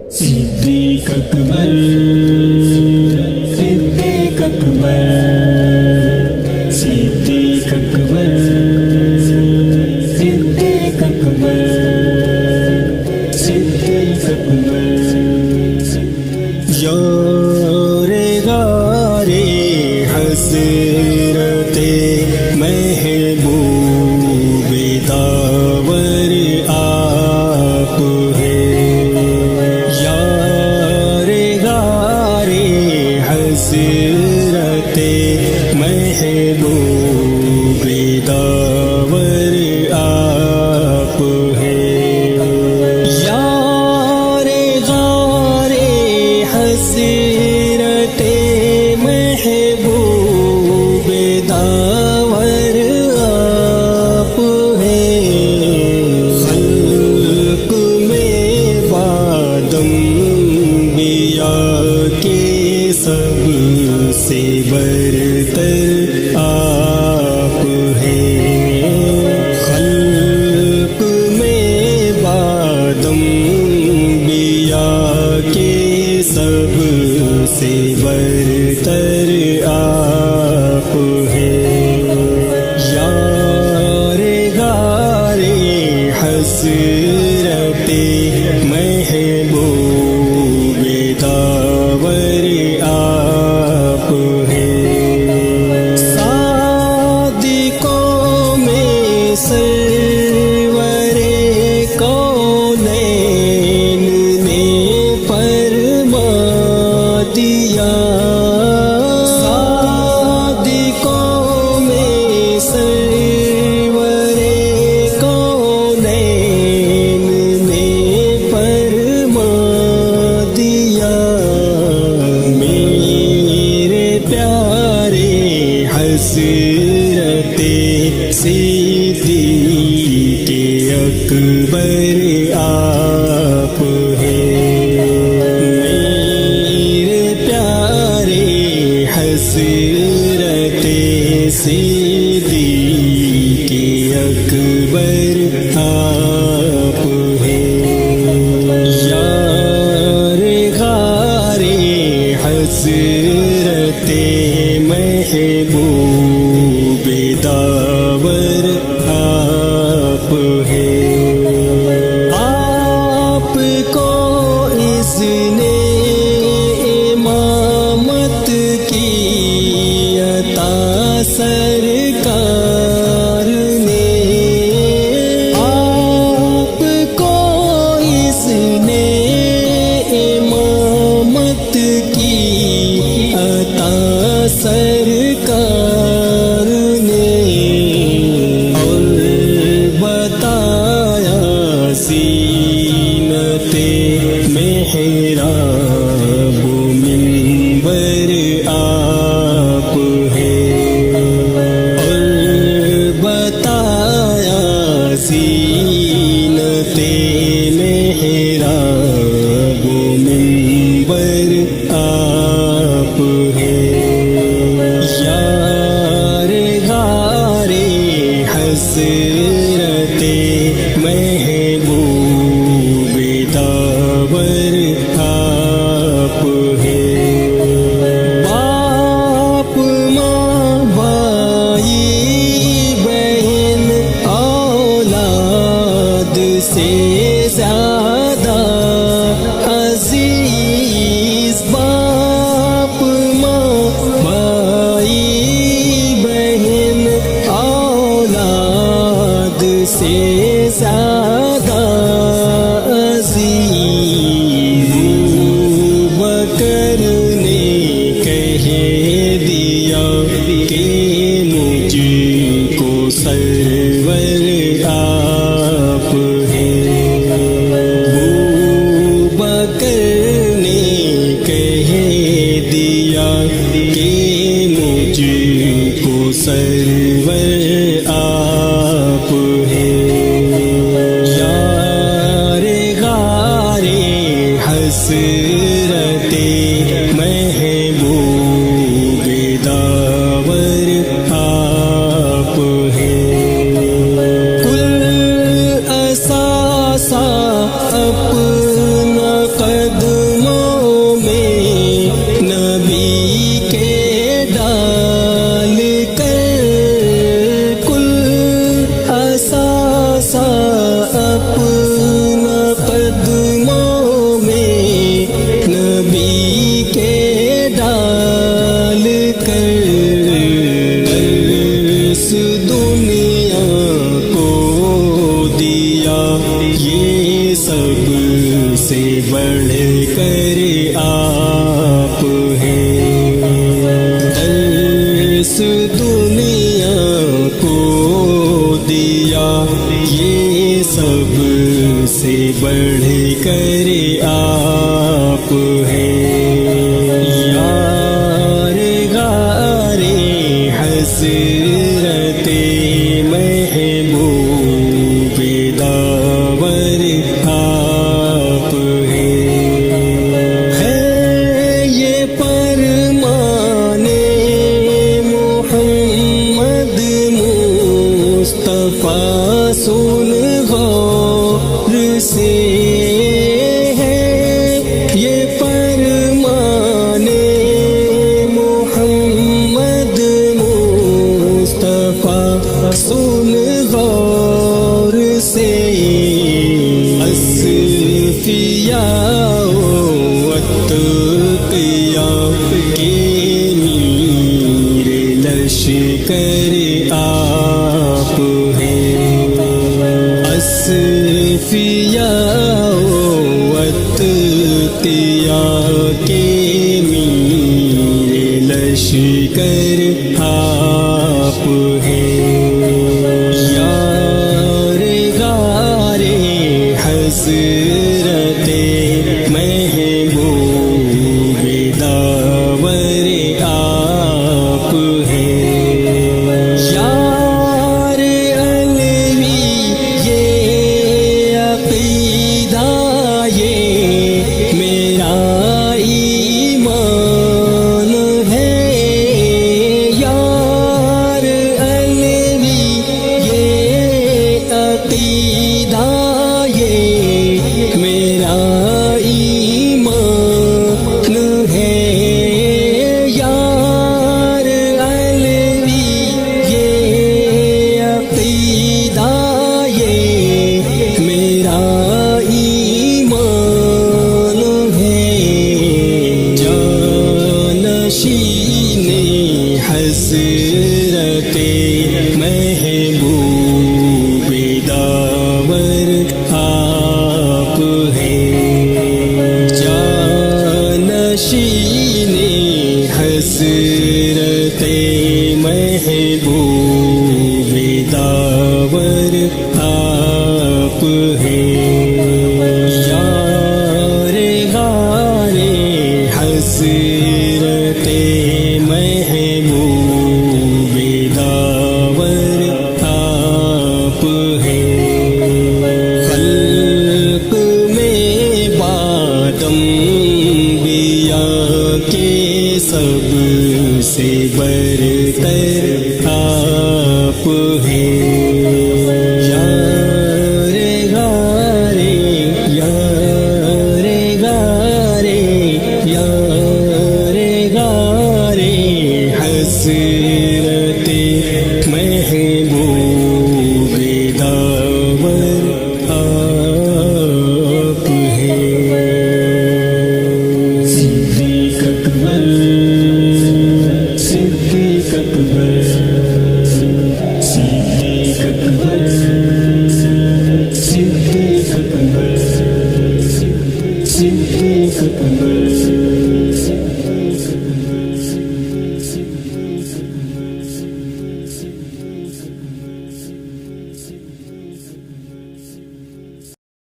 صدیق اکبر صدیق اکبر صدیق اکبر صدیق اکبر صدیق اکبر یار غار حضرت محبوب داور آپ ہیں یار غار حضرت محبوب داور آپ ہیں یار غار حضرت محبوب داور آپ ہیں خلق میں بادم بیا کے سب سے برتر آپ ہیں خلق میں بادم بیا کے سب سے برتر آپ ہیں یار غار حضرت محبوب داور آپ ہیں صادقوں میں سرور کونین نے فرما دیا صادقوں میں سرور کونین نے فرما دیا میرے پیارے حضرت صدیق اکبر آپ ہیں میرے پیارے حضرت صدیق اکبر آپ ہیں یار غار حضرت محبوب داور آپ ہیں آپ کو اذن امامت کی عطا سرکار نے آپ کو اذن امامت کی عطا سرکار نے اور بتایا زینت محراب منبر آپ ہیں اور بتایا زینت محراب منبر آپ ہیں یار غار حضرت محبوب داور آپ ہیں باپ ماں بھائی بہن اولاد سے زیادہ عزیز باپ ماں بھائی بہن اولاد سے زیادہ عزیز بکر نے کہہ دیا کہ مجھ کو سرور آپ ہیں بکر نے کہہ دیا کہ مجھ کو سرور آپ ہیں یار غار حضرت محبوب داور آپ ہیں کل اثاثہ اپنا قد سے بڑھ کر آپ ہیں درس دنیا کو دیا یہ سب سے بڑھ کر آپ ہیں یار غار حسرت محبوب داور آپ ہیں ہے یہ فرمان محمد مصطفیٰ سن غور سے ہے یہ فرمان محمد مصطفیٰ سن غور سے اصفیاء و اتقیاء کے میر لشکر آپ ہیں اصفیاء و اتقیاء کے میر لشکر آپ ہیں یار غار حسرت محبوب داور آپ ہیں یار علوی یہ عقیدہ یہ میرا ایمان ہے یار علوی یہ عقیدہ یہ میرا ایمان ہے یار علوی یہ عقیدہ یہ میرا ایمان ہے جانشین حسرت محبوب داور آپ ہیں جانشین حسرت محبوب داور آپ ہیں یار غار حسرت محبوب داور آپ ہیں خلق میں بعد انبیاء کے سب سے برتر آپ ہیں یار غار یار غار یار غار حسرت محبوب داور آپ ہیں